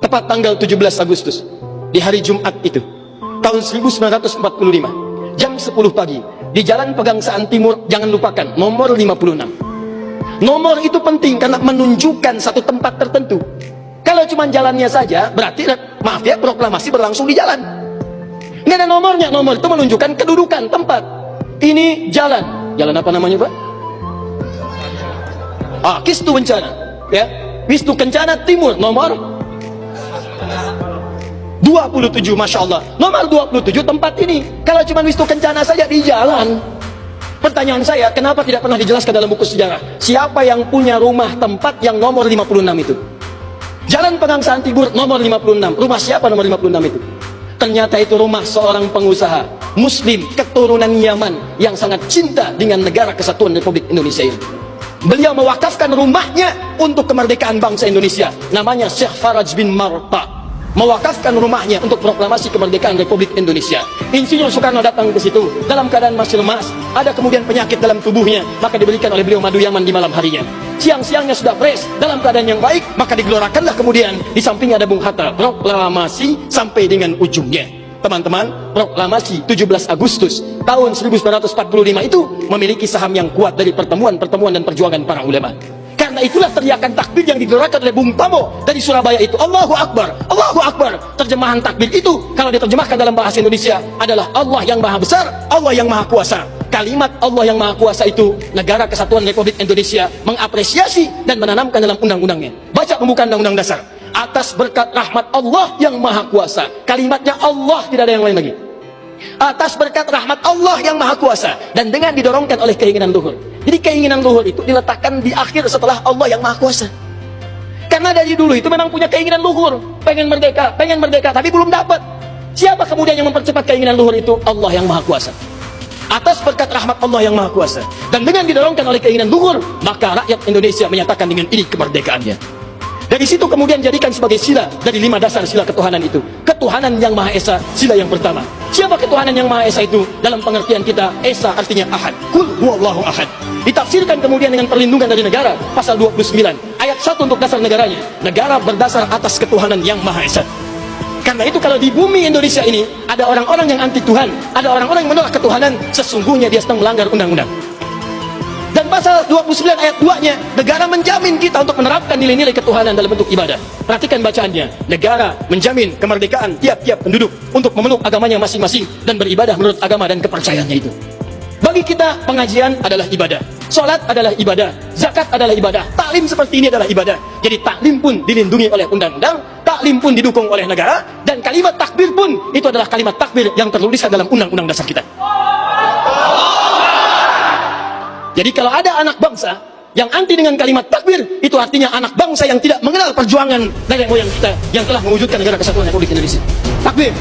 tepat tanggal 17 Agustus, di hari Jumat itu, tahun 1945, jam 10 pagi, di Jalan Pegangsaan Timur. Jangan lupakan, nomor 56. Nomor itu penting karena menunjukkan satu tempat tertentu. Kalau cuma jalannya saja, berarti, maaf ya, proklamasi berlangsung di jalan. Nggak ada nomornya. Nomor itu menunjukkan kedudukan tempat. Ini jalan. Jalan apa namanya, Pak? Kistu Kencana, ya. Wistu Kencana Timur, nomor 27, Masya Allah. Nomor 27 tempat ini. Kalau cuma Wistu Kencana saja di jalan. Pertanyaan saya, kenapa tidak pernah dijelaskan dalam buku sejarah? Siapa yang punya rumah tempat yang nomor 56 itu? Jalan Pegangsaan Timur, nomor 56. Rumah siapa nomor 56 itu? Ternyata itu rumah seorang pengusaha Muslim keturunan Yaman yang sangat cinta dengan negara kesatuan Republik Indonesia ini. Beliau mewakafkan rumahnya untuk kemerdekaan bangsa Indonesia. Namanya Syekh Faraj bin Marta. Mewakafkan rumahnya untuk proklamasi kemerdekaan Republik Indonesia. Insinyur Soekarno datang ke situ dalam keadaan masih lemas. Ada kemudian penyakit dalam tubuhnya, maka diberikan oleh beliau madu Yaman di malam harinya. Siang-siangnya sudah fresh, dalam keadaan yang baik, maka digelorakanlah kemudian. Di sampingnya ada Bung Hatta, proklamasi sampai dengan ujungnya. Teman-teman, proklamasi 17 Agustus tahun 1945 itu memiliki saham yang kuat dari pertemuan-pertemuan dan perjuangan para ulama. Karena itulah teriakan takbir yang digelorakan oleh Bung Tomo dari Surabaya itu, Allahu Akbar, Allahu Akbar. Terjemahan takbir itu kalau diterjemahkan dalam bahasa Indonesia adalah Allah yang maha besar, Allah yang maha kuasa. Kalimat Allah yang maha kuasa itu Negara Kesatuan Republik Indonesia mengapresiasi dan menanamkan dalam undang-undangnya. Baca pembukaan Undang-Undang Dasar. Atas berkat rahmat Allah yang maha kuasa. Kalimatnya Allah, tidak ada yang lain lagi. Atas berkat rahmat Allah yang maha kuasa, dan dengan didorongkan oleh keinginan luhur. Jadi keinginan luhur itu diletakkan di akhir setelah Allah yang maha kuasa. Karena dari dulu itu memang punya keinginan luhur, pengen merdeka, tapi belum dapat. Siapa kemudian yang mempercepat keinginan luhur itu? Allah yang maha kuasa. Atas berkat rahmat Allah yang maha kuasa, dan dengan didorongkan oleh keinginan luhur, maka rakyat Indonesia menyatakan dengan ini kemerdekaannya. Dari situ kemudian jadikan sebagai sila dari 5 dasar sila ketuhanan itu. Ketuhanan yang Maha Esa, sila yang pertama. Siapa ketuhanan yang Maha Esa itu? Dalam pengertian kita, Esa artinya Ahad. Kul huwallahu ahad. Ditafsirkan kemudian dengan perlindungan dari negara, pasal 29 ayat 1 untuk dasar negaranya. Negara berdasar atas ketuhanan yang Maha Esa. Karena itu kalau di bumi Indonesia ini ada orang-orang yang anti Tuhan, ada orang-orang yang menolak ketuhanan, sesungguhnya dia sedang melanggar undang-undang. Dan pasal 29 ayat 2-nya, negara menjamin kita untuk menerapkan nilai-nilai ketuhanan dalam bentuk ibadah. Perhatikan bacaannya. Negara menjamin kemerdekaan tiap-tiap penduduk untuk memeluk agamanya masing-masing dan beribadah menurut agama dan kepercayaannya itu. Bagi kita, pengajian adalah ibadah, sholat adalah ibadah, zakat adalah ibadah, taklim seperti ini adalah ibadah. Jadi taklim pun dilindungi oleh undang-undang, taklim pun didukung oleh negara, dan kalimat takbir pun itu adalah kalimat takbir yang tertulis dalam undang-undang dasar kita. Jadi kalau ada anak bangsa yang anti dengan kalimat takbir, itu artinya anak bangsa yang tidak mengenal perjuangan nenek moyang kita yang telah mewujudkan negara kesatuan Republik Indonesia. Takbir.